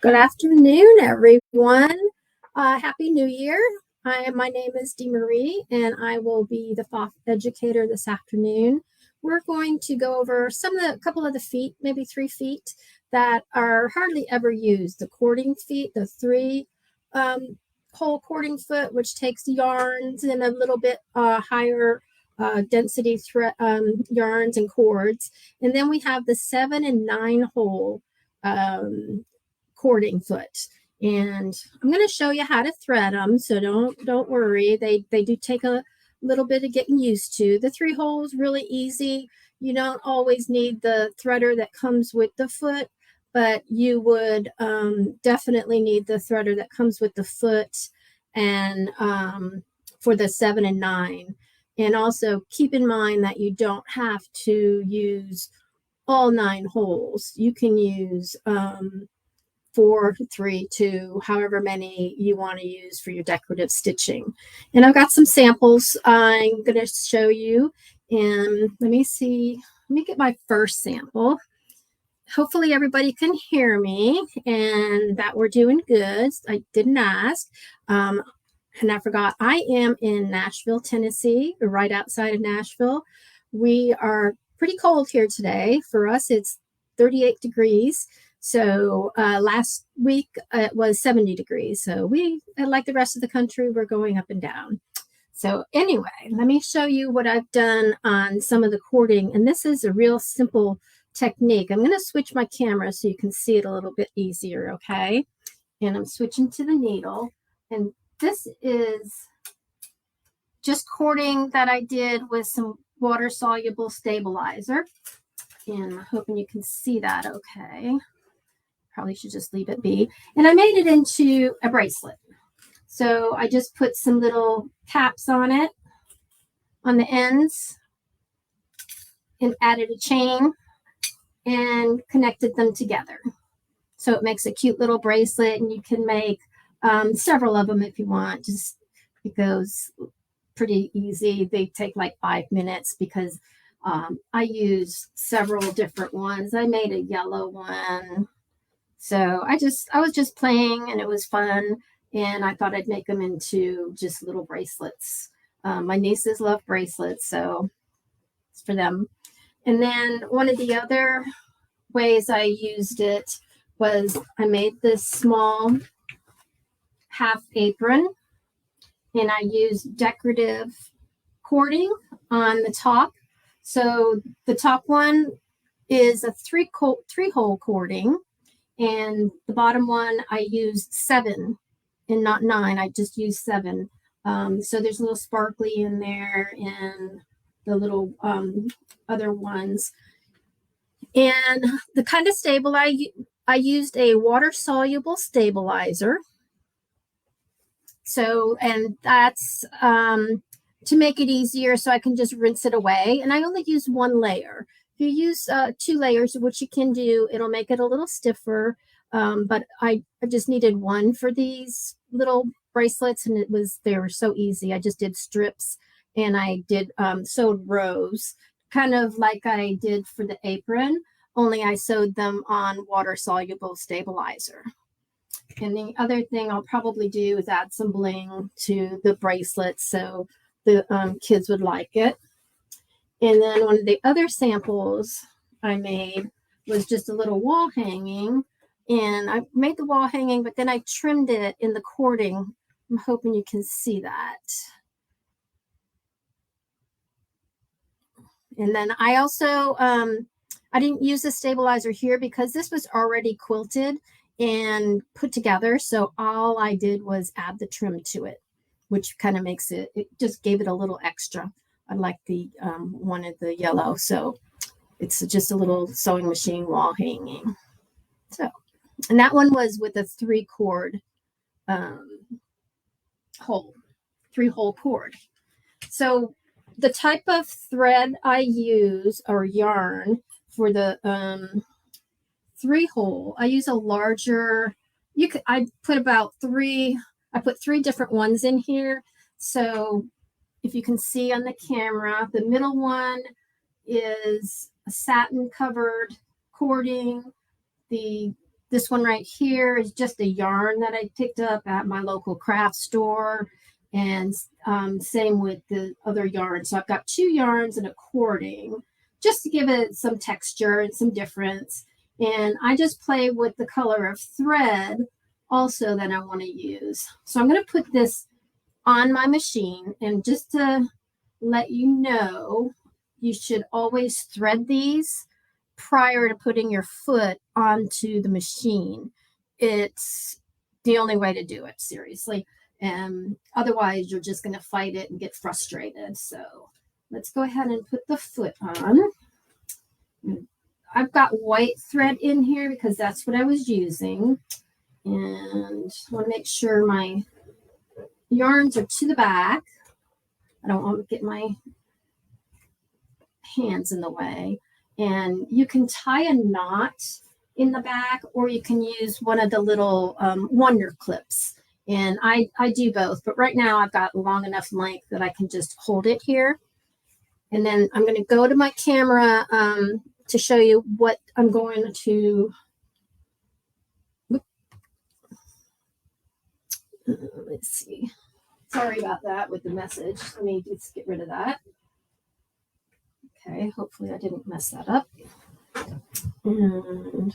Good afternoon, everyone. Happy New Year. My name is D'Marie, and I will be the PFAFF Educator this afternoon. We're going to go over a couple of the feet, maybe 3 feet, that are hardly ever used. The cording feet, the 3-hole cording foot, which takes yarns and a little bit higher density yarns and cords. And then we have the 7 and 9-hole cording foot, and I'm going to show you how to thread them, so don't worry. They do take a little bit of getting used to. The 3 holes really easy. You don't always need the threader that comes with the foot, but you would definitely need the threader that comes with the foot and for the 7 and 9. And also keep in mind that you don't have to use all 9 holes. You can use 4, 3, 2, however many you want to use for your decorative stitching. And I've got some samples I'm going to show you. And let me get my first sample. Hopefully everybody can hear me and that we're doing good. I didn't ask. And I forgot, I am in Nashville, Tennessee, right outside of Nashville. We are pretty cold here today. For us, it's 38 degrees. So last week it was 70 degrees. So we, like the rest of the country, we're going up and down. So anyway, let me show you what I've done on some of the cording. And this is a real simple technique. I'm going to switch my camera so you can see it a little bit easier, okay? And I'm switching to the needle. And this is just cording that I did with some water-soluble stabilizer. And I'm hoping you can see that okay. Probably should just leave it be. And I made it into a bracelet. So I just put some little caps on it, on the ends, and added a chain and connected them together. So it makes a cute little bracelet, and you can make several of them if you want. Just, it goes pretty easy. They take like 5 minutes because I use several different ones. I made a yellow one. So I was just playing and it was fun, and I thought I'd make them into just little bracelets. My nieces love bracelets, so it's for them. And then one of the other ways I used it was I made this small half apron, and I used decorative cording on the top. So the top one is a 3-hole cording. And the bottom one, I used 7 and not 9. I just used 7. So there's a little sparkly in there and the little other ones. And the kind of stable I used a water-soluble stabilizer. So, and that's to make it easier so I can just rinse it away. And I only used 1 layer. If you use 2 layers, which you can do, it'll make it a little stiffer. But I just needed 1 for these little bracelets, and they were so easy. I just did strips, and I did sewed rows, kind of like I did for the apron, only I sewed them on water-soluble stabilizer. And the other thing I'll probably do is add some bling to the bracelets so the kids would like it. And then one of the other samples I made was just a little wall hanging. And I made the wall hanging, but then I trimmed it in the cording. I'm hoping you can see that. And then I also, I didn't use the stabilizer here because this was already quilted and put together. So all I did was add the trim to it, which kind of makes it just gave it a little extra. I like the wanted the yellow, so it's just a little sewing machine wall hanging. So, and that one was with a 3-cord hole, 3-hole cord. So the type of thread I use or yarn for the 3-hole, I use a larger. I put about 3. I put 3 different ones in here. So if you can see on the camera, the middle one is a satin covered cording. The This one right here is just a yarn that I picked up at my local craft store, and same with the other yarn. So I've got 2 yarns and a cording just to give it some texture and some difference. And I just play with the color of thread also that I want to use. So I'm going to put this on my machine, and just to let you know, you should always thread these prior to putting your foot onto the machine. It's the only way to do it, seriously. And otherwise, you're just going to fight it and get frustrated. So let's go ahead and put the foot on. I've got white thread in here because that's what I was using. And I want to make sure my yarns are to the back. I don't want to get my hands in the way. And you can tie a knot in the back, or you can use one of the little wonder clips. And I do both, but right now I've got long enough length that I can just hold it here. And then I'm going to go to my camera to show you what I'm going to, let's see. Sorry about that with the message. Let me just get rid of that. Okay, hopefully I didn't mess that up. And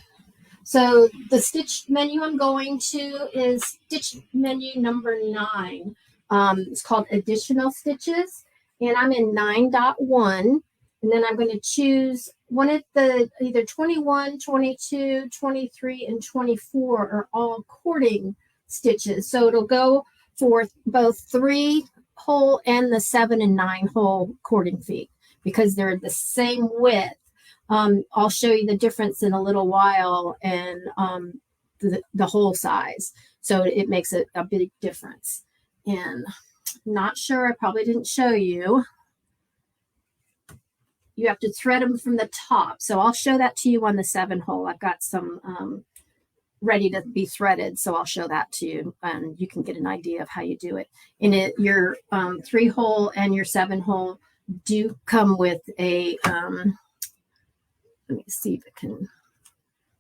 so the stitch menu I'm going to is stitch menu number 9. It's called additional stitches, and I'm in 9.1. And then I'm going to choose one of the either 21, 22, 23, and 24 are all cording stitches. So it'll go for both 3-hole and the 7 and 9-hole cording feet because they're the same width. I'll show you the difference in a little while, and the hole size. So it makes a big difference. And not sure, I probably didn't show you. You have to thread them from the top. So I'll show that to you on the 7-hole. I've got some ready to be threaded, so I'll show that to you, and you can get an idea of how you do it. And your 3-hole and your 7-hole do come with a let me see if it can,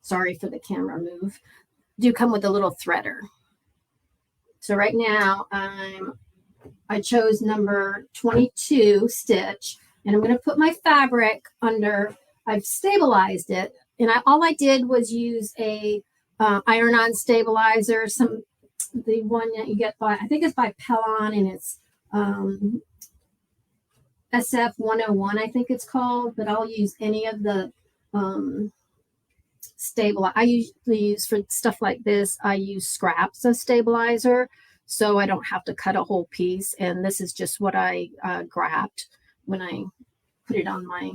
sorry for the camera move, do come with a little threader. So right now I chose number 22 stitch, and I'm going to put my fabric under. I've stabilized it, and all I did was use a iron-on stabilizer, the one that you get by, I think it's by Pellon, and it's SF 101, I think it's called, but I'll use any of the I usually use for stuff like this, I use scraps of stabilizer, so I don't have to cut a whole piece. And this is just what I grabbed when I put it on my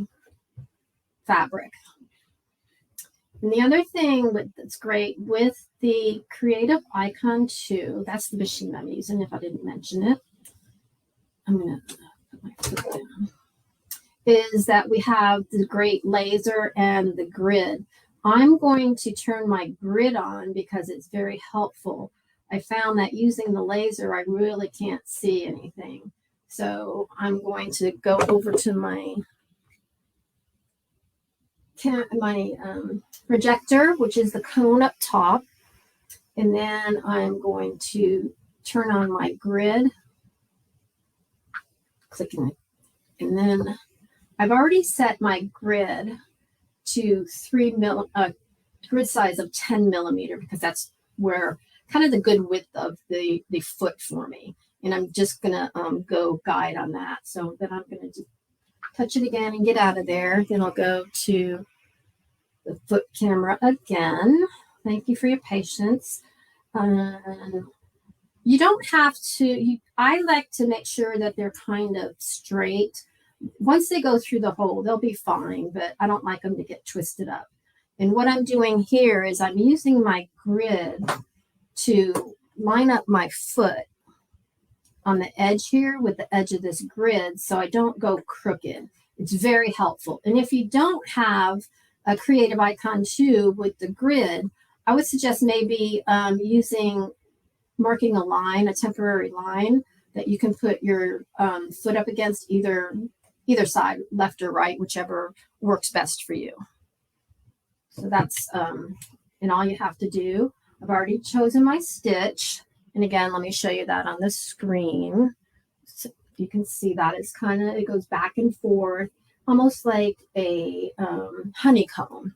fabric. And the other thing that's great with the Creative Icon 2, that's the machine I'm using if I didn't mention it. I'm going to put my foot down. Is that we have the great laser and the grid. I'm going to turn my grid on because it's very helpful. I found that using the laser, I really can't see anything. So I'm going to go over to my projector, which is the cone up top. And then I'm going to turn on my grid. Clicking it. And then I've already set my grid to grid size of 10 millimeter because that's where kind of the good width of the foot for me. And I'm just going to go guide on that. So then I'm going to touch it again and get out of there. Then I'll go to the foot camera again. Thank you for your patience. You don't have to, I like to make sure that they're kind of straight. Once they go through the hole, they'll be fine, but I don't like them to get twisted up. And what I'm doing here is I'm using my grid to line up my foot on the edge here with the edge of this grid so I don't go crooked. It's very helpful. And if you don't have a Creative Icon 2 with the grid, I would suggest maybe marking a line, a temporary line that you can put your foot up against either side, left or right, whichever works best for you. So that's, and And all you have to do, I've already chosen my stitch. And again, let me show you that on the screen. So you can see that it's kind of, it goes back and forth, almost like a honeycomb.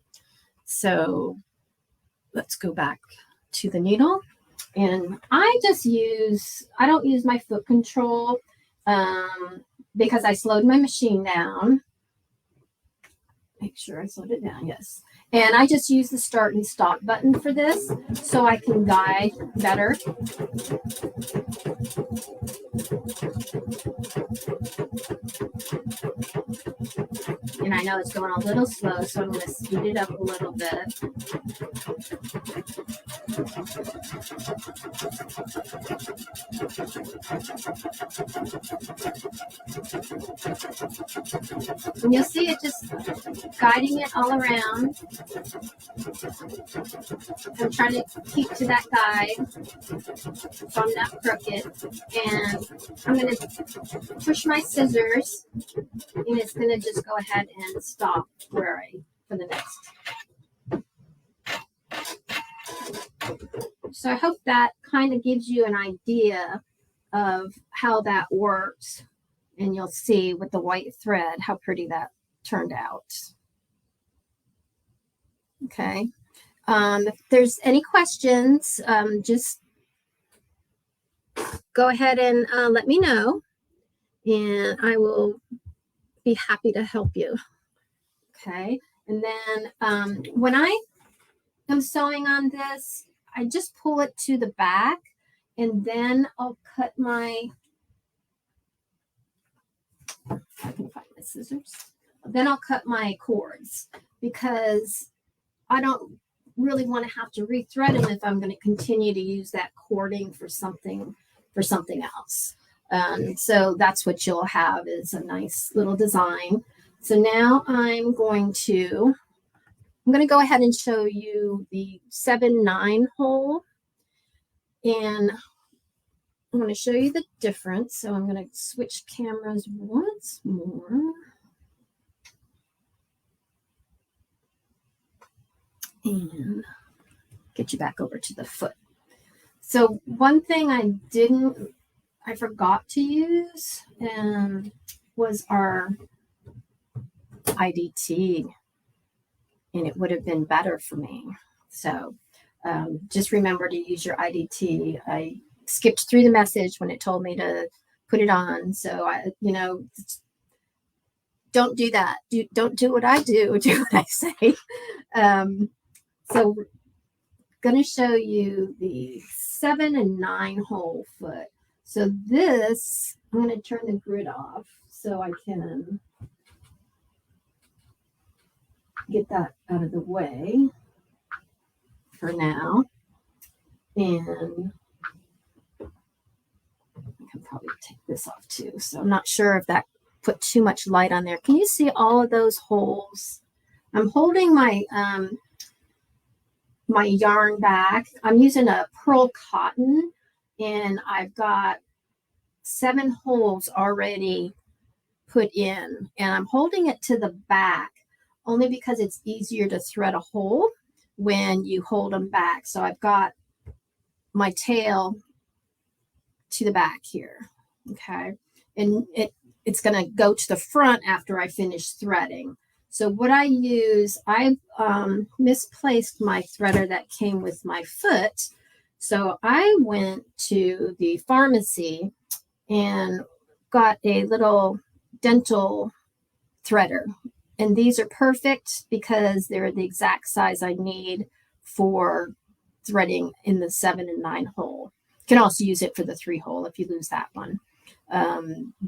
So let's go back to the needle. And I don't use my foot control because I slowed my machine down. Make sure I slowed it down, yes. And I just use the start and stop button for this so I can guide better. And I know it's going a little slow, so I'm going to speed it up a little bit. And you'll see it just guiding it all around. I'm trying to keep to that guide so I'm not crooked. And I'm going to push my scissors, and it's going to just go ahead and stop for the next. So I hope that kind of gives you an idea of how that works. And you'll see with the white thread how pretty that turned out. Okay. If there's any questions, just go ahead and let me know, and I will be happy to help you. Okay. And then when I am sewing on this, I just pull it to the back, and then I'll cut my, if I can find my scissors, then I'll cut my cords, because I don't really want to have to rethread them if I'm going to continue to use that cording for something else. So that's what you'll have, is a nice little design. So now I'm going to go ahead and show you the 7/9 hole, and I'm going to show you the difference. So I'm going to switch cameras once more. And get you back over to the foot. So one thing I forgot to use was our IDT, and it would have been better for me. So just remember to use your IDT. I skipped through the message when it told me to put it on. So don't do that. Don't do what I do. Do what I say. So we're going to show you the 7/9 hole foot. So this, I'm going to turn the grid off so I can get that out of the way for now. And I can probably take this off too. So I'm not sure if that put too much light on there. Can you see all of those holes? I'm holding my my yarn back. I'm using a pearl cotton, and I've got 7 holes already put in, and I'm holding it to the back only because it's easier to thread a hole when you hold them back. So I've got my tail to the back here. Okay. And it's going to go to the front after I finish threading. So what I use, I've misplaced my threader that came with my foot. So I went to the pharmacy and got a little dental threader. And these are perfect because they're the exact size I need for threading in the 7/9 hole. You can also use it for the 3 hole if you lose that one.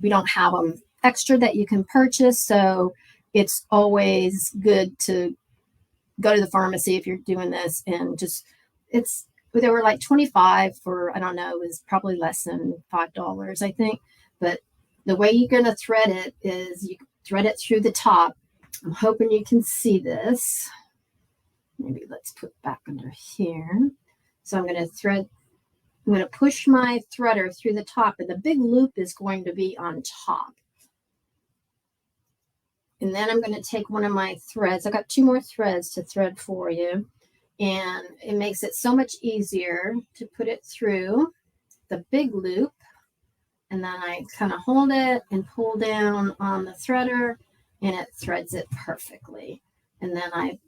We don't have them extra that you can purchase, so it's always good to go to the pharmacy if you're doing this, and just they were like 25 for, I don't know, it was probably less than $5, I think. But the way you're going to thread it is you thread it through the top. I'm hoping you can see this. Maybe let's put back under here. So I'm going to push my threader through the top, and the big loop is going to be on top. And then I'm going to take one of my threads. I've got 2 more threads to thread for you. And it makes it so much easier to put it through the big loop. And then I kind of hold it and pull down on the threader, and it threads it perfectly. And then I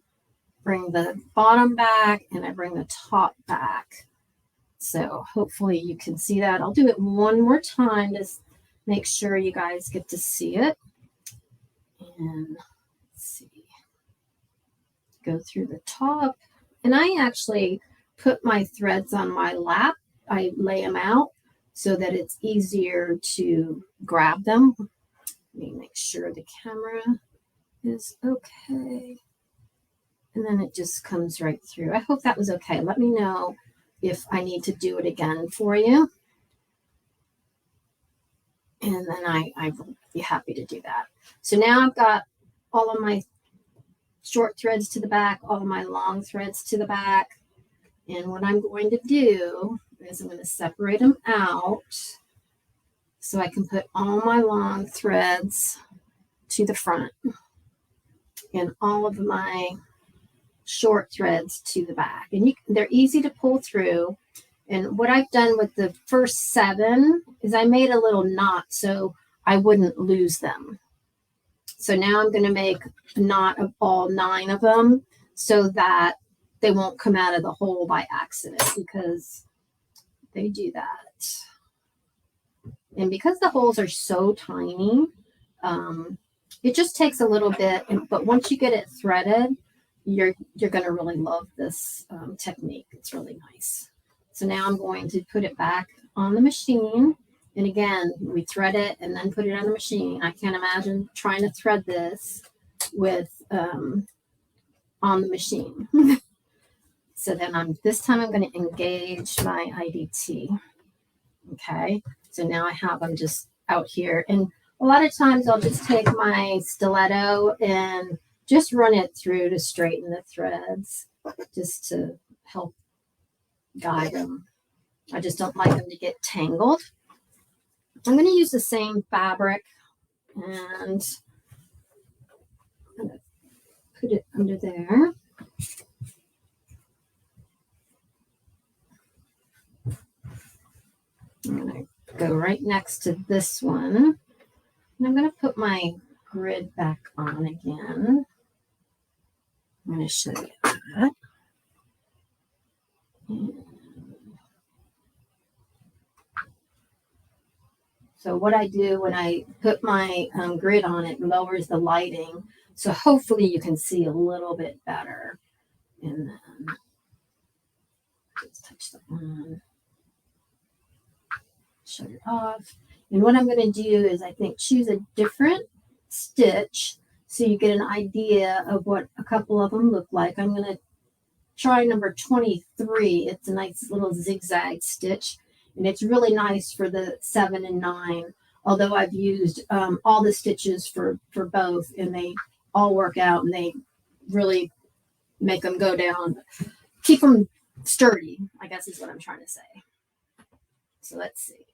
bring the bottom back and I bring the top back. So hopefully you can see that. I'll do it one more time to make sure you guys get to see it. And let's see, go through the top. And I actually put my threads on my lap. I lay them out so that it's easier to grab them. Let me make sure the camera is okay. And then it just comes right through. I hope that was okay. Let me know if I need to do it again for you. And then I will be happy to do that. So now I've got all of my short threads to the back, all of my long threads to the back. And what I'm going to do is I'm going to separate them out so I can put all my long threads to the front and all of my short threads to the back. And they're easy to pull through. And what I've done with the first 7 is I made a little knot so I wouldn't lose them. So now I'm going to make a knot of all 9 of them so that they won't come out of the hole by accident, because they do that. And because the holes are so tiny, it just takes a little bit. But once you get it threaded, you're going to really love this technique. It's really nice. So now I'm going to put it back on the machine. And again, we thread it and then put it on the machine. I can't imagine trying to thread this with on the machine. So then this time I'm going to engage my IDT. Okay. So now I have them just out here. And a lot of times I'll just take my stiletto and just run it through to straighten the threads, just to help guide them. I just don't like them to get tangled. I'm going to use the same fabric, and I'm going to put it under there. I'm going to go right next to this one, and I'm going to put my grid back on again. I'm going to show you that. So what I do when I put my grid on, it lowers the lighting. So hopefully you can see a little bit better. And then let's touch that one. Shut it off. And what I'm going to do is I think choose a different stitch so you get an idea of what a couple of them look like. I'm going to try number 23. It's a nice little zigzag stitch. And it's really nice for the 7 and 9, although I've used all the stitches for both, and they all work out, and they really make them go down, keep them sturdy, I guess is what I'm trying to say. So let's see.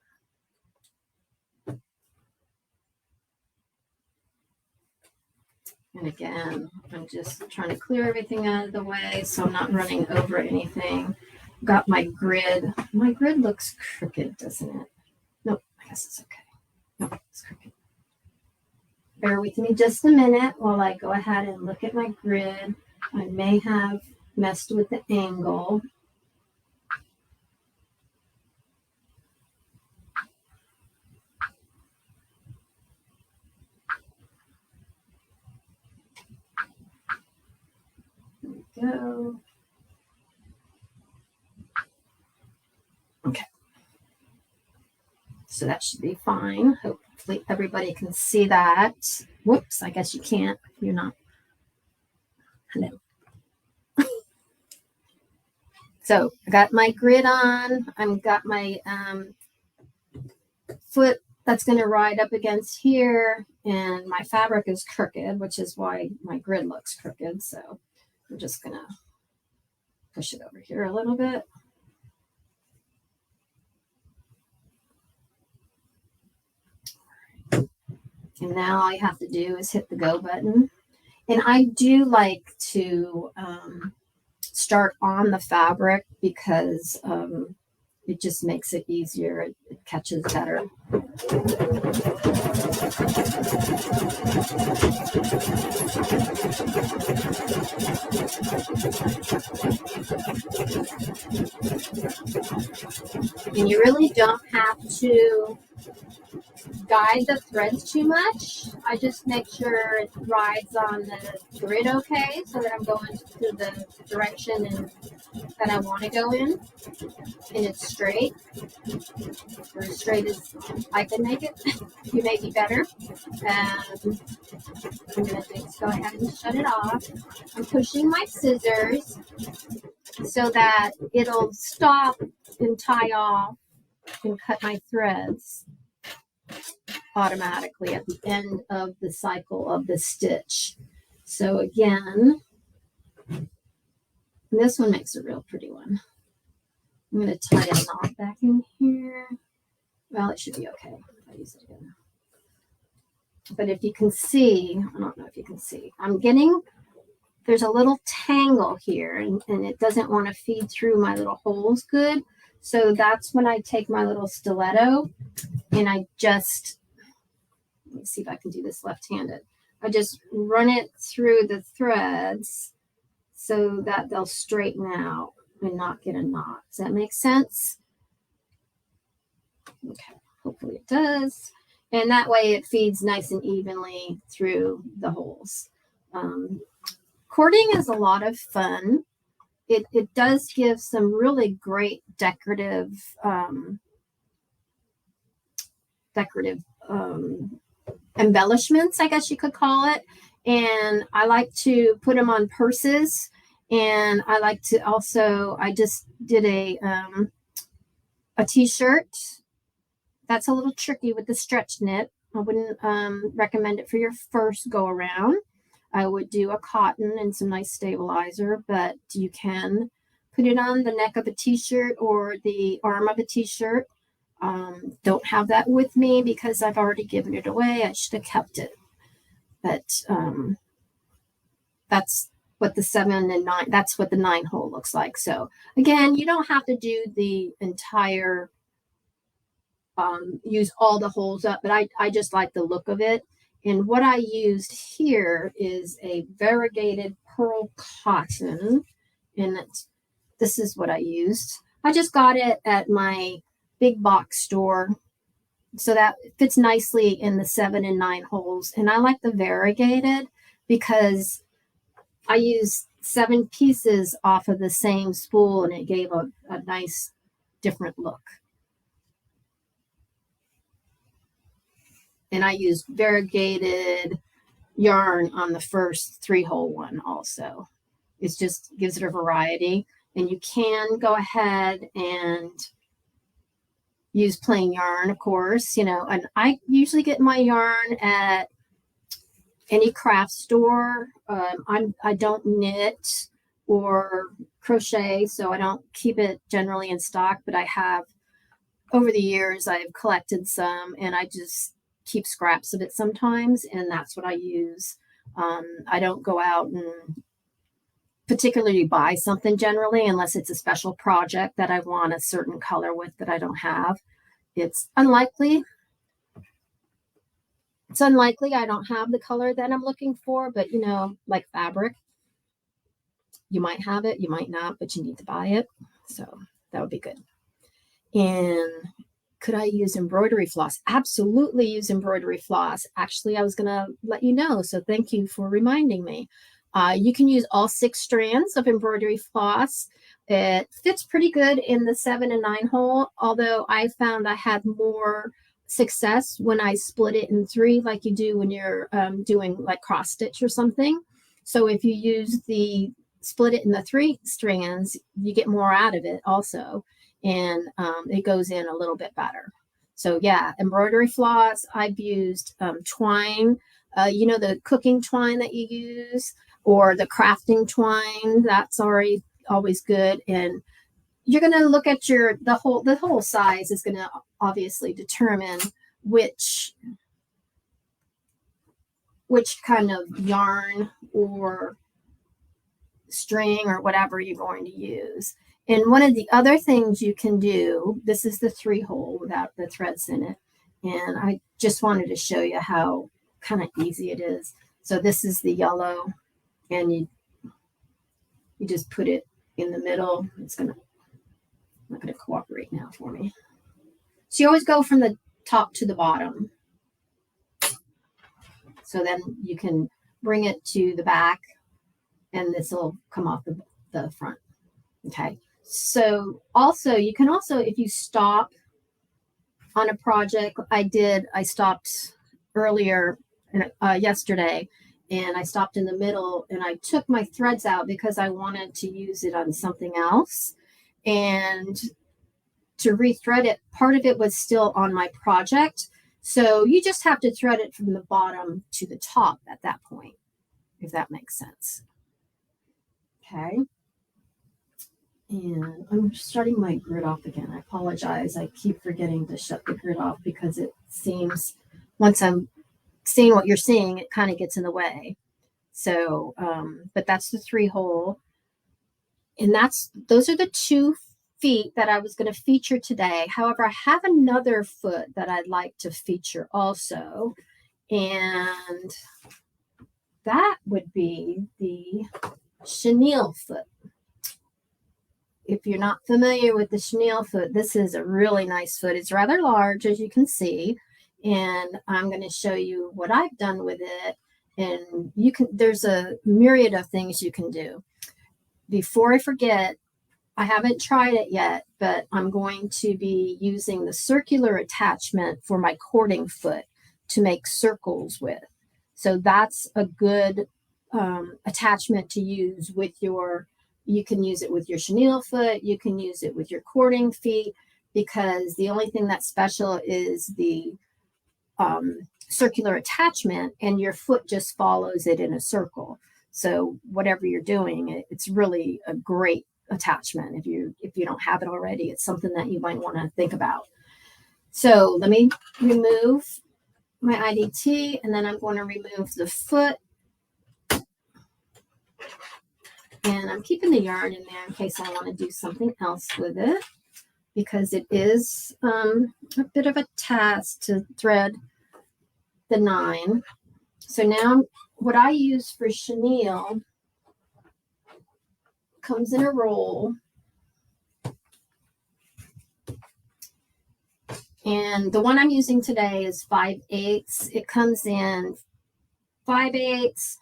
And again, I'm just trying to clear everything out of the way so I'm not running over anything. Got my grid. My grid looks crooked, doesn't it? Nope, I guess it's okay. Nope, it's crooked. Bear with me just a minute while I go ahead and look at my grid. I may have messed with the angle. There we go. Okay. So that should be fine. Hopefully everybody can see that. Whoops, I guess you can't. You're not. Hello. So I got my grid on. I've got my foot that's going to ride up against here. And my fabric is crooked, which is why my grid looks crooked. So we're just going to push it over here a little bit. And now all you have to do is hit the go button. And I do like to start on the fabric because it just makes it easier. It catches better. And you really don't have to guide the threads too much. I just make sure it rides on the grid okay, so that I'm going to the direction that I want to go in, and it's straight, or as straight as I can make it. You may be better. I'm going to just go ahead and shut it off. I'm pushing my scissors so that it'll stop and tie off and cut my threads automatically at the end of the cycle of the stitch. So again, this one makes a real pretty one. I'm going to tie a knot back in here. Well, it should be okay if I use it again. But if you can see, I don't know if you can see, there's a little tangle here, and it doesn't want to feed through my little holes good. So that's when I take my little stiletto and I just, let me see if I can do this left-handed. I just run it through the threads so that they'll straighten out and not get a knot. Does that make sense? Okay, hopefully it does. And that way it feeds nice and evenly through the holes. Cording is a lot of fun. It does give some really great decorative embellishments, I guess you could call it. And I like to put them on purses. And I like to also, I just did a t-shirt. That's a little tricky with the stretch knit. I wouldn't recommend it for your first go around. I would do a cotton and some nice stabilizer, but you can put it on the neck of a t-shirt or the arm of a t-shirt. Don't have that with me because I've already given it away. I should have kept it. But that's what the 7 and 9, that's what the 9 hole looks like. So again, you don't have to do the entire, use all the holes up, but I just like the look of it. And what I used here is a variegated pearl cotton, and this is what I used. I just got it at my big box store, so that fits nicely in the 7 and 9 holes. And I like the variegated because I used 7 pieces off of the same spool, and it gave a nice different look. And I used variegated yarn on the first 3-hole one also. It just gives it a variety. And you can go ahead and use plain yarn, of course, you know, and I usually get my yarn at any craft store. I don't knit or crochet, so I don't keep it generally in stock, but I have, over the years, I've collected some, and I just keep scraps of it sometimes, and that's what I use. I don't go out and particularly buy something generally unless it's a special project that I want a certain color with that I don't have. It's unlikely I don't have the color that I'm looking for, but you know, like fabric, you might have it, you might not, but you need to buy it. So that would be good. And could I use embroidery floss? Absolutely use embroidery floss. Actually, I was going to let you know, so thank you for reminding me. You can use all 6 strands of embroidery floss. It fits pretty good in the 7 and 9 hole, although I found I had more success when I split it in 3, like you do when you're doing like cross stitch or something. So if you use split it in the 3 strands, you get more out of it also. And it goes in a little bit better. So yeah, embroidery floss. I've used twine, you know, the cooking twine that you use, or the crafting twine. That's always good. And you're going to look at the whole size is going to obviously determine which kind of yarn or string or whatever you're going to use. And one of the other things you can do, this is the 3-hole without the threads in it. And I just wanted to show you how kind of easy it is. So this is the yellow, and you just put it in the middle. It's not gonna cooperate now for me. So you always go from the top to the bottom. So then you can bring it to the back, and this will come off the front. Okay. So also, you can also, if you stop on a project, I stopped earlier yesterday, and I stopped in the middle, and I took my threads out because I wanted to use it on something else. And to rethread it, part of it was still on my project. So you just have to thread it from the bottom to the top at that point, if that makes sense. Okay. And I'm starting my grid off again. I apologize. I keep forgetting to shut the grid off because it seems once I'm seeing what you're seeing, it kind of gets in the way. So, but that's the 3-hole. And those are the 2 feet that I was going to feature today. However, I have another foot that I'd like to feature also. And that would be the chenille foot. If you're not familiar with the chenille foot, this is a really nice foot. It's rather large, as you can see, and I'm going to show you what I've done with it. And there's a myriad of things you can do. Before I forget, I haven't tried it yet, but I'm going to be using the circular attachment for my cording foot to make circles with. So that's a good attachment to use with you can use it with your chenille foot, you can use it with your cording feet, because the only thing that's special is the circular attachment, and your foot just follows it in a circle. So whatever you're doing, it's really a great attachment. If you don't have it already, it's something that you might want to think about. So let me remove my IDT, and then I'm going to remove the foot. And I'm keeping the yarn in there in case I want to do something else with it, because it is a bit of a task to thread the 9. So now what I use for chenille comes in a roll. And the one I'm using today is 5/8. It comes in 5/8.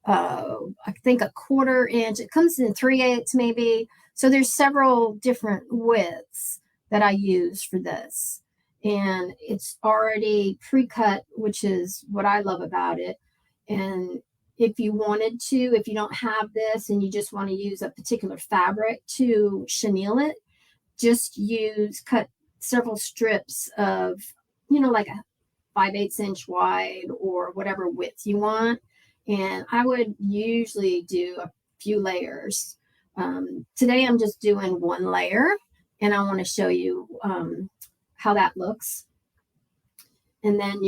I think a 1/4 inch. It comes in 3/8 maybe. So there's several different widths that I use for this. And it's already pre-cut, which is what I love about it. And if you wanted to, if you don't have this and you just want to use a particular fabric to chenille it, just cut several strips of, like a 5/8 inch wide or whatever width you want. And I would usually do a few layers. Today I'm just doing 1 layer, and I want to show you how that looks. And then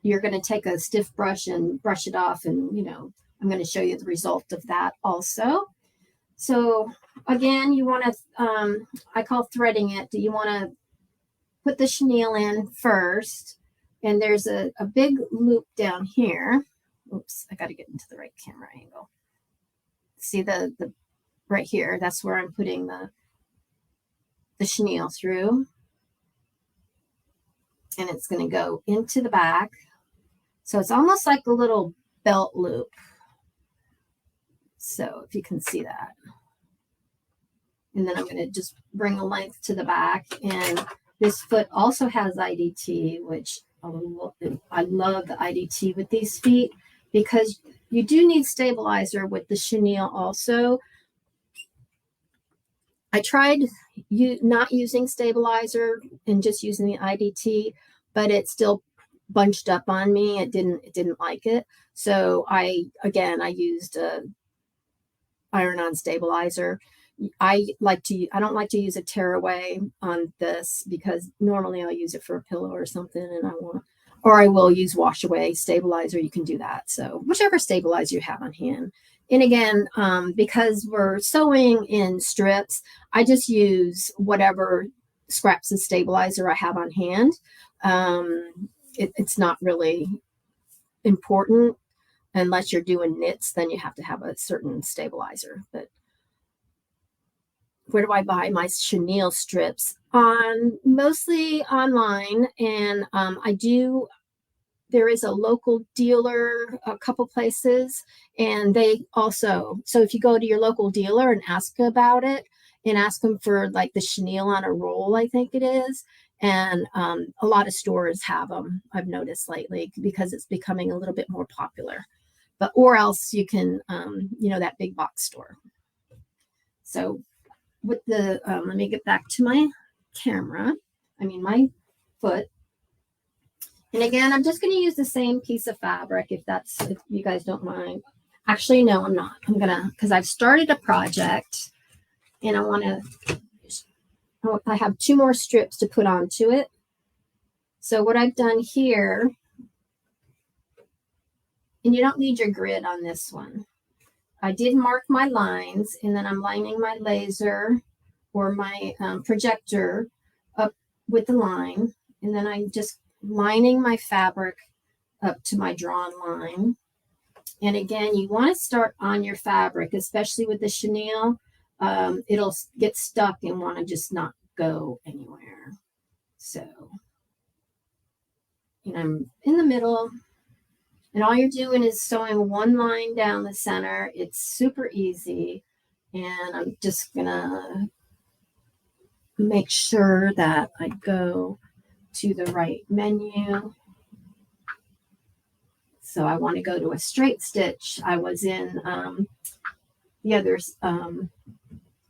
you're going to take a stiff brush and brush it off, and I'm going to show you the result of that also. So again, you want to, I call threading it. Do you want to put the chenille in first? And there's a big loop down here. Oops, I got to get into the right camera angle. See the right here, that's where I'm putting the chenille through. And it's going to go into the back. So it's almost like a little belt loop. So if you can see that. And then I'm going to just bring the length to the back. And this foot also has IDT, which I love the IDT with these feet, because you do need stabilizer with the chenille also. I tried not using stabilizer and just using the IDT, but it still bunched up on me. It didn't like it. So I used a iron-on stabilizer. I don't like to use a tearaway on this, because normally I'll use it for a pillow or something, and I will use wash away stabilizer. You can do that. So whichever stabilizer you have on hand. And again, because we're sewing in strips, I just use whatever scraps of stabilizer I have on hand. It's not really important unless you're doing knits, then you have to have a certain stabilizer. But where do I buy my chenille strips? Mostly online, and there is a local dealer, a couple places, and they also, so if you go to your local dealer and ask about it and ask them for like the chenille on a roll, I think it is. And a lot of stores have them, I've noticed lately, because it's becoming a little bit more popular. But, or else you can, that big box store. So with the, let me get back to my my foot. And again, I'm just going to use the same piece of fabric if you guys don't mind. Actually, no, I'm not. Because I've started a project and I have 2 more strips to put onto it. So what I've done here, and you don't need your grid on this one. I did mark my lines, and then I'm lining my laser or my projector up with the line, and then I'm just lining my fabric up to my drawn line. And again, you want to start on your fabric, especially with the chenille. It'll get stuck and want to just not go anywhere. So, and I'm in the middle, and all you're doing is sewing one line down the center. It's super easy, and I'm just gonna make sure that I go to the right menu. So I want to go to a straight stitch. I was in the other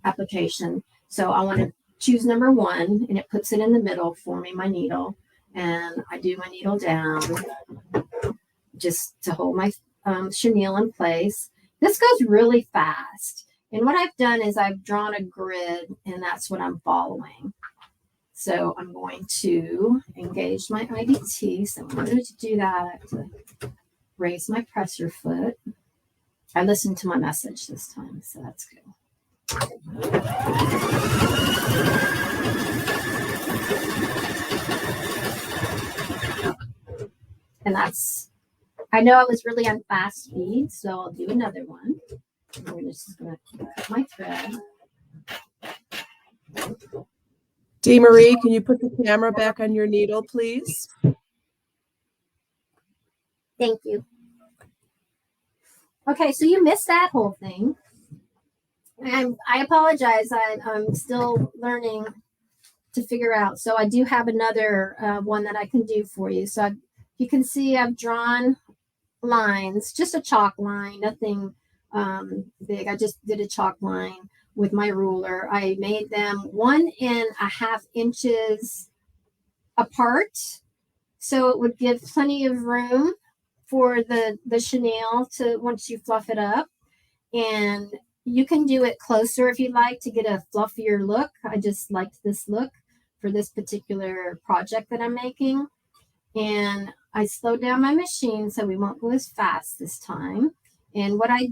application. So I want to choose number 1, and it puts it in the middle for me, my needle. And I do my needle down just to hold my chenille in place. This goes really fast. And what I've done is I've drawn a grid, and that's what I'm following. So I'm going to engage my IDT. So in order to do that, I have to raise my presser foot. I listened to my message this time, so that's good. And I know I was really on fast speed, so I'll do another one. We're just going to cut my thread. D'Marie, can you put the camera back on your needle, please? Thank you. Okay, so you missed that whole thing. I apologize. I'm still learning to figure out. So I do have another one that I can do for you. So you can see I've drawn lines, just a chalk line, nothing big. I just did a chalk line with my ruler. I made them 1.5 inches apart, so it would give plenty of room for the chenille to, once you fluff it up. And you can do it closer if you like to get a fluffier look. I just liked this look for this particular project that I'm making. And I slowed down my machine so we won't go as fast this time. And what I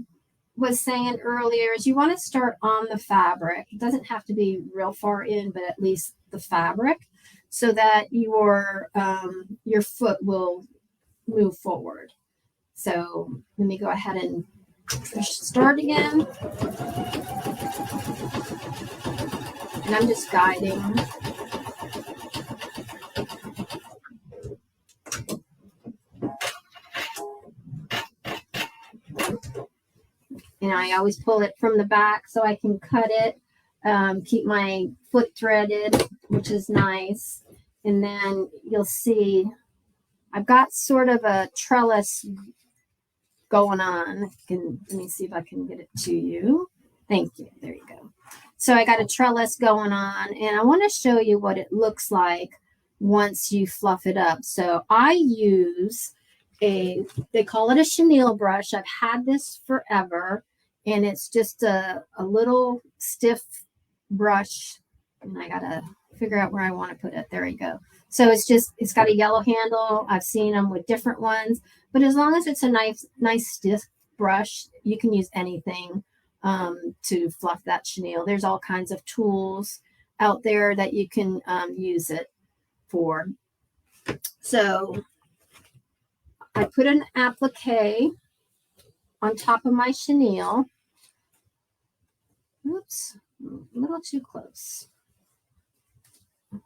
was saying earlier is you want to start on the fabric. It doesn't have to be real far in, but at least the fabric, so that your foot will move forward. So let me go ahead and push start again. And I'm just guiding. And I always pull it from the back so I can cut it, keep my foot threaded, which is nice. And then you'll see I've got sort of a trellis going on. Let me see if I can get it to you. Thank you. There you go. So I got a trellis going on, and I want to show you what it looks like once you fluff it up. So I use they call it a chenille brush. I've had this forever, and it's just a little stiff brush, and I gotta figure out where I want to put it. There you go. So it's got a yellow handle. I've seen them with different ones, but as long as it's a nice stiff brush, you can use anything to fluff that chenille. There's all kinds of tools out there that you can use it for. So I put an applique on top of my chenille. Oops, a little too close.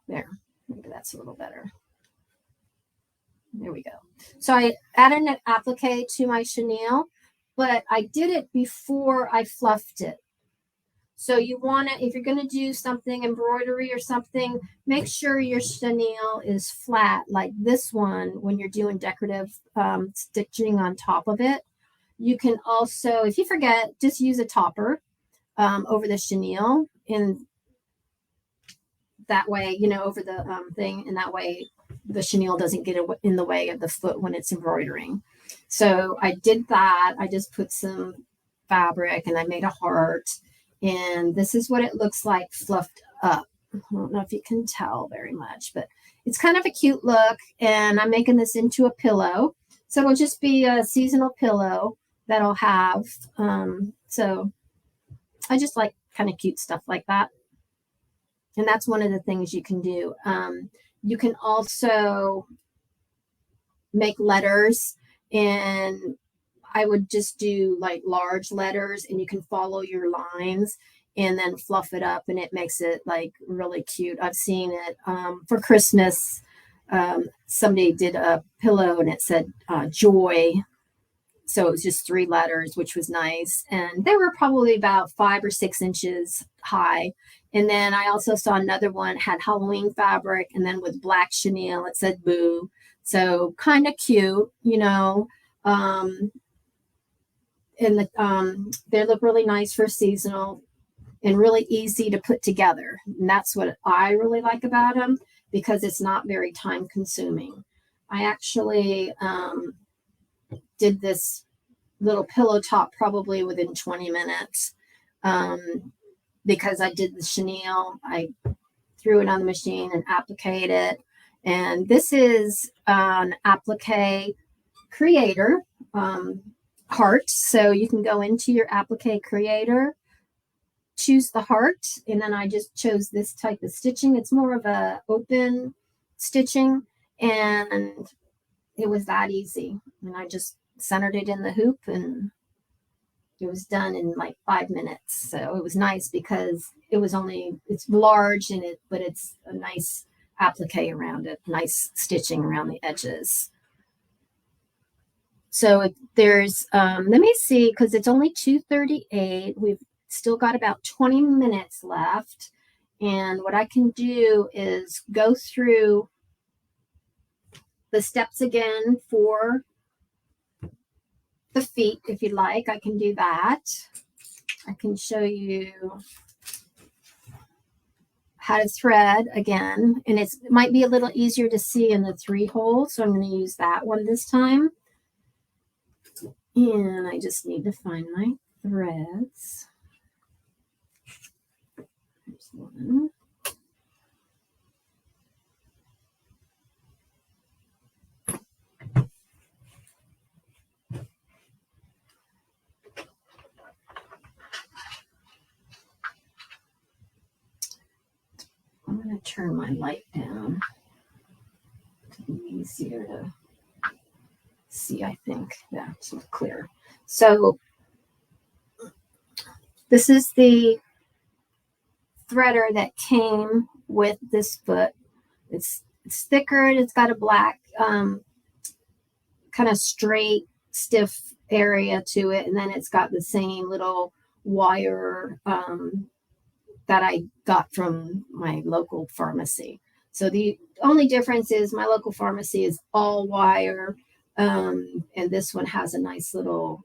There, maybe that's a little better. There we go. So I added an applique to my chenille, but I did it before I fluffed it. So you want to, if you're going to do something, embroidery or something, make sure your chenille is flat like this one when you're doing decorative stitching on top of it. You can also, if you forget, just use a topper over the chenille, and that way, you know, over the thing, and that way the chenille doesn't get in the way of the foot when it's embroidering. So I did that. I just put some fabric and I made a heart, and this is what it looks like fluffed up. I don't know if you can tell very much, but it's kind of a cute look, and I'm making this into a pillow. So it'll just be a seasonal pillow that I'll have. So I just like kind of cute stuff like that. And that's one of the things you can do. You can also make letters, and I would just do like large letters, and you can follow your lines and then fluff it up, and it makes it like really cute. I've seen it for Christmas. Somebody did a pillow and it said joy. So it was just 3 letters, which was nice. And they were probably about 5 or 6 inches high. And then I also saw another one had Halloween fabric, and then with black chenille, it said boo. So kind of cute, you know. And they look really nice for seasonal and really easy to put together. And that's what I really like about them, because it's not very time consuming. I actually did this little pillow top probably within 20 minutes because I did the chenille. I threw it on the machine and appliqued it. And this is an applique creator heart. So you can go into your applique creator, choose the heart, and then I just chose this type of stitching. It's more of a open stitching, and it was that easy. And I just centered it in the hoop, and it was done in like 5 minutes. So it was nice because it's large and but it's a nice applique around it, nice stitching around the edges. So there's, let me see, because it's only 2:38. We've still got about 20 minutes left. And what I can do is go through the steps again for the feet. If you'd like, I can do that. I can show you how to thread again. And it might be a little easier to see in the 3 holes. So I'm going to use that one this time. And I just need to find my threads. There's one. I'm going to turn my light down to be easier to see, I think. Yeah, so clear. So this is the threader that came with this foot. It's thicker, and it's got a black kind of straight, stiff area to it, and then it's got the same little wire that I got from my local pharmacy. So the only difference is my local pharmacy is all wire, and this one has a nice little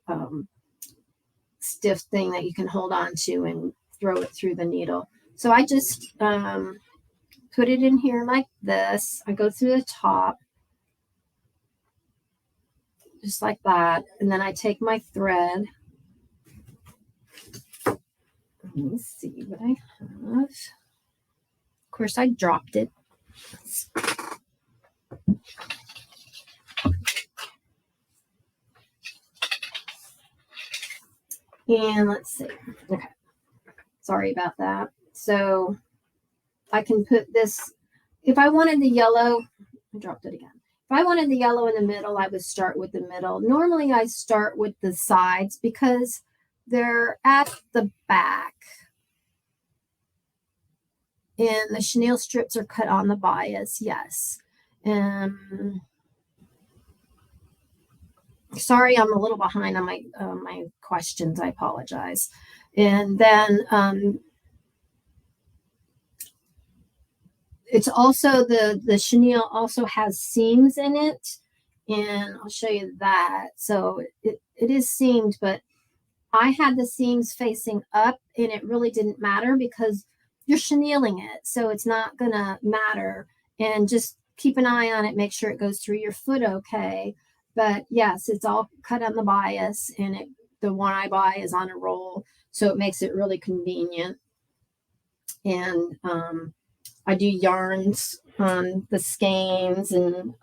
stiff thing that you can hold on to and throw it through the needle. So I just put it in here like this. I go through the top, just like that. And then I take my thread. Let me see what I have. Of course, I dropped it. And let's see. Okay. Sorry about that. So I can put this, if I wanted the yellow, I dropped it again. If I wanted the yellow in the middle, I would start with the middle. Normally I start with the sides because they're at the back. And the chenille strips are cut on the bias, yes. Sorry, I'm a little behind on my questions. I apologize. And then it's also the chenille also has seams in it, and I'll show you that. So it is seamed, but I had the seams facing up, and it really didn't matter because you're chenilling it, so it's not gonna matter. And just keep an eye on it, make sure it goes through your foot okay. But yes, it's all cut on the bias, and the one I buy is on a roll, so it makes it really convenient. And I do yarns on the skeins, and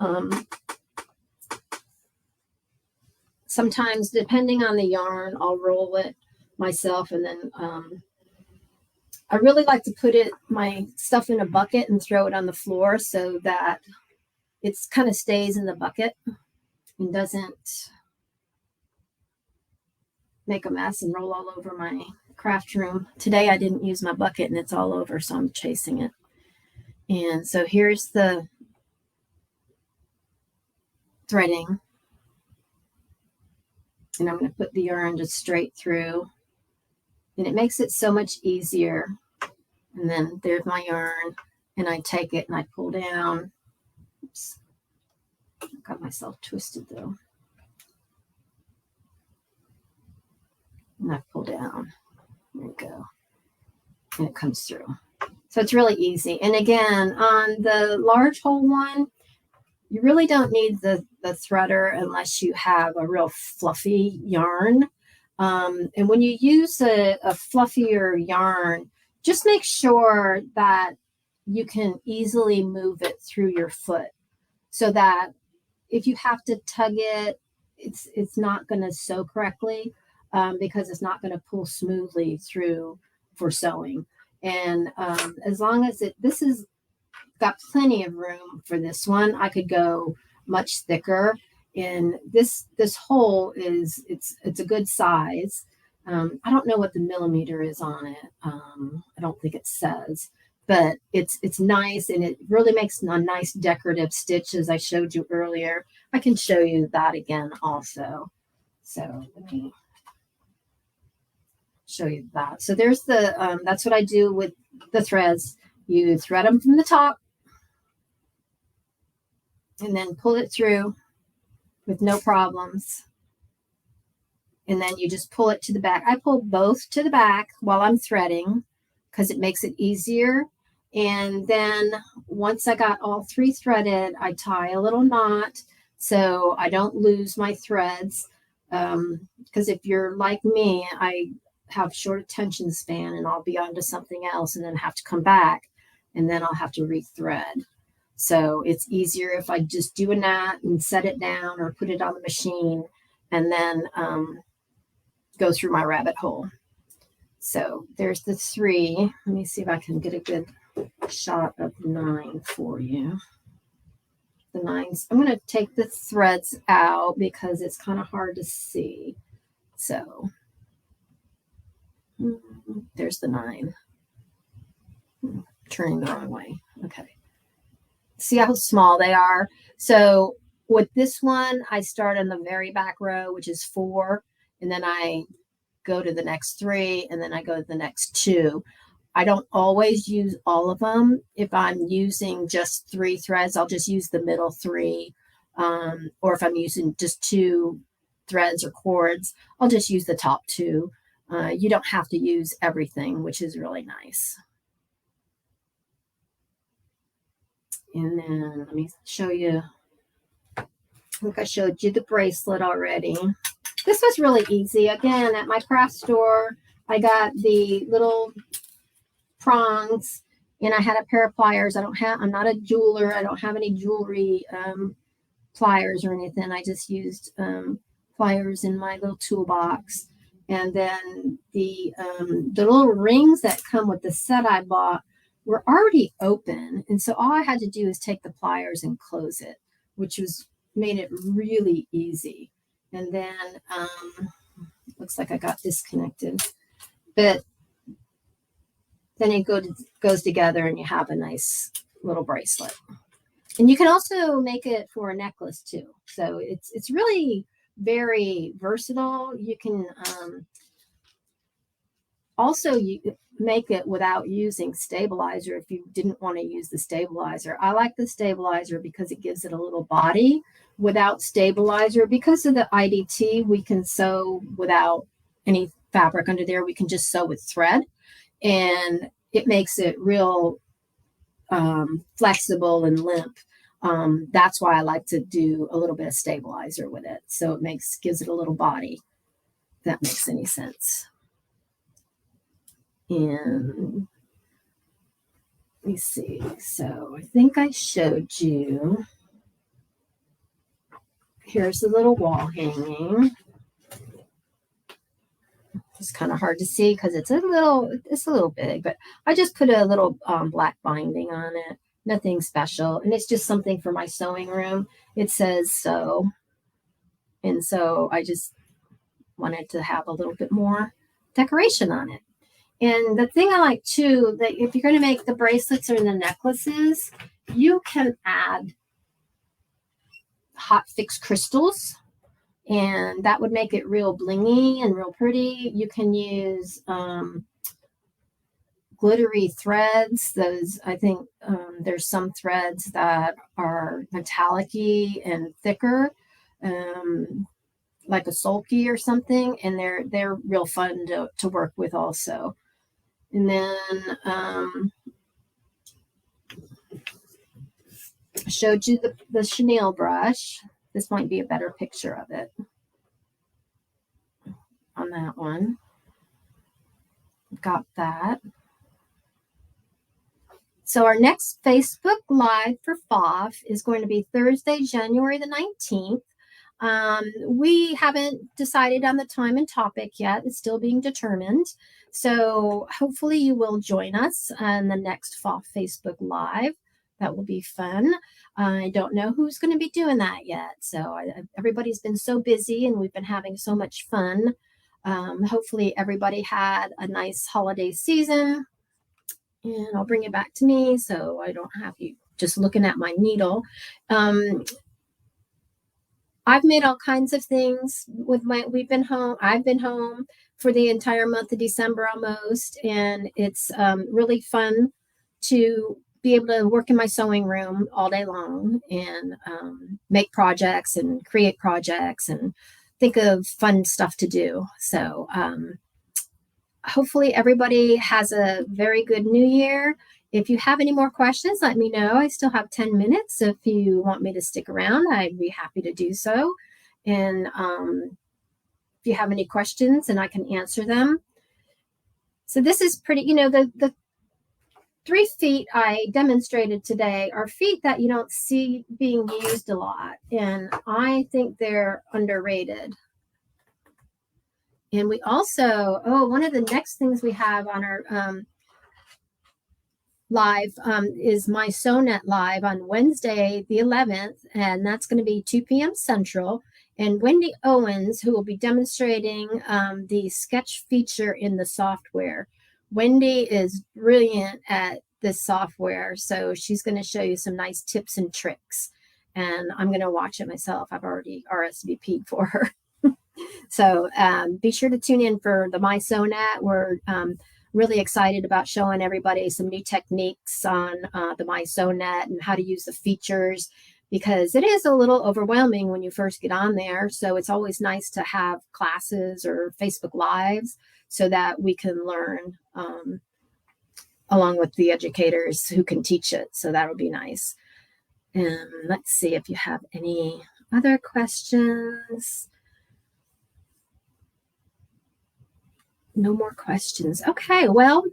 sometimes, depending on the yarn, I'll roll it myself, and then I really like to put my stuff in a bucket and throw it on the floor so that it kind of stays in the bucket and doesn't make a mess and roll all over my craft room. Today I didn't use my bucket and it's all over, so I'm chasing it. And so here's the threading. And I'm going to put the yarn just straight through. And it makes it so much easier. And then there's my yarn, and I take it and I pull down. Oops. I got myself twisted though. And I pull down. There we go. And it comes through. So it's really easy. And again, on the large hole one, you really don't need the threader unless you have a real fluffy yarn. And when you use a fluffier yarn, just make sure that you can easily move it through your foot so that if you have to tug it, it's not going to sew correctly because it's not going to pull smoothly through for sewing. And as long as this is got plenty of room for this one, I could go much thicker. And this hole it's a good size. I don't know what the millimeter is on it. I don't think it says, but it's nice, and it really makes a nice decorative stitch as I showed you earlier. I can show you that again also. So let me show you that. So there's that's what I do with the threads. You thread them from the top and then pull it through with no problems. And then you just pull it to the back. I pull both to the back while I'm threading because it makes it easier. And then once I got all three threaded, I tie a little knot so I don't lose my threads. Because if you're like me, I have short attention span and I'll be onto something else and then have to come back and then I'll have to rethread. So it's easier if I just do a knot and set it down or put it on the machine and then go through my rabbit hole. So there's the three. Let me see if I can get a good shot of 9 for you. The 9s. I'm going to take the threads out because it's kind of hard to see. So there's the 9. Turning the wrong way. Okay. See how small they are? So with this one, I start in the very back row, which is 4, and then I go to the next 3, and then I go to the next 2. I don't always use all of them. If I'm using just 3 threads, I'll just use the middle 3. Or if I'm using just 2 threads or cords, I'll just use the top 2. You don't have to use everything, which is really nice. And then let me show you. I think I showed you the bracelet already. This was really easy. Again, at my craft store, I got the little prongs and I had a pair of pliers. I'm not a jeweler. I don't have any jewelry pliers or anything. I just used pliers in my little toolbox. And then the little rings that come with the set I bought were already open. And so all I had to do is take the pliers and close it, which made it really easy. And then looks like I got disconnected, but then it goes together and you have a nice little bracelet. And you can also make it for a necklace too. So it's really very versatile. You can also make it without using stabilizer if you didn't want to use the stabilizer. I like the stabilizer because it gives it a little body. Without stabilizer, because of the IDT, we can sew without any fabric under there. We can just sew with thread, and it makes it real flexible and limp. That's why I like to do a little bit of stabilizer with it. So it gives it a little body, if that makes any sense. And let me see. So I think I showed you. Here's the little wall hanging. It's kind of hard to see because it's a little big, but I just put a little black binding on it. Nothing special. And it's just something for my sewing room. It says sew. And so I just wanted to have a little bit more decoration on it. And the thing I like too, that if you're going to make the bracelets or the necklaces, you can add hot fixed crystals, and that would make it real blingy and real pretty. You can use glittery threads. Those, I think there's some threads that are metallic-y and thicker, like a sulky or something, and they're real fun to work with also. And then I showed you the chenille brush. This might be a better picture of it on that one. Got that. So our next Facebook Live for PFAFF is going to be Thursday, January the 19th. We haven't decided on the time and topic yet. It's still being determined. So hopefully you will join us on the next PFAFF Facebook Live. That will be fun. I don't know who's going to be doing that yet. So everybody's been so busy and we've been having so much fun. Hopefully everybody had a nice holiday season. And I'll bring it back to me so I don't have you just looking at my needle. I've made all kinds of things with I've been home for the entire month of December almost. And it's really fun to be able to work in my sewing room all day long and make projects and create projects and think of fun stuff to do. So hopefully everybody has a very good new year. If you have any more questions, let me know. I still have 10 minutes. If you want me to stick around, I'd be happy to do so. And if you have any questions, and I can answer them. So this is pretty, the 3 feet I demonstrated today are feet that you don't see being used a lot. And I think they're underrated. And we also, one of the next things we have on our live is my SewNet live on Wednesday, the 11th, and that's going to be 2 p.m. Central. And Wendy Owens, who will be demonstrating the sketch feature in the software. Wendy is brilliant at this software, so she's going to show you some nice tips and tricks. And I'm going to watch it myself. I've already RSVP'd for her. So be sure to tune in for the My SewNet. We're really excited about showing everybody some new techniques on the My SewNet and how to use the features, because it is a little overwhelming when you first get on there. So it's always nice to have classes or Facebook Lives so that we can learn along with the educators who can teach it. So that'll be nice. And let's see if you have any other questions. No more questions. Okay, well,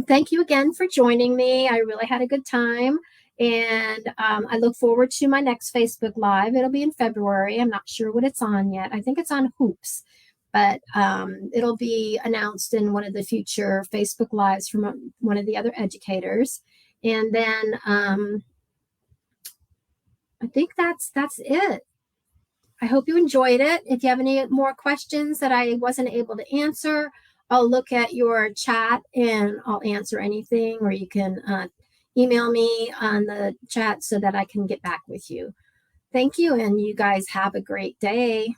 thank you again for joining me. I really had a good time. And I look forward to my next Facebook Live. It'll be in February. I'm not sure what it's on yet. I think it's on hoops. but it'll be announced in one of the future Facebook Lives from one of the other educators. And then I think that's it. I hope you enjoyed it. If you have any more questions that I wasn't able to answer, I'll look at your chat and I'll answer anything, or you can email me on the chat so that I can get back with you. Thank you, and you guys have a great day.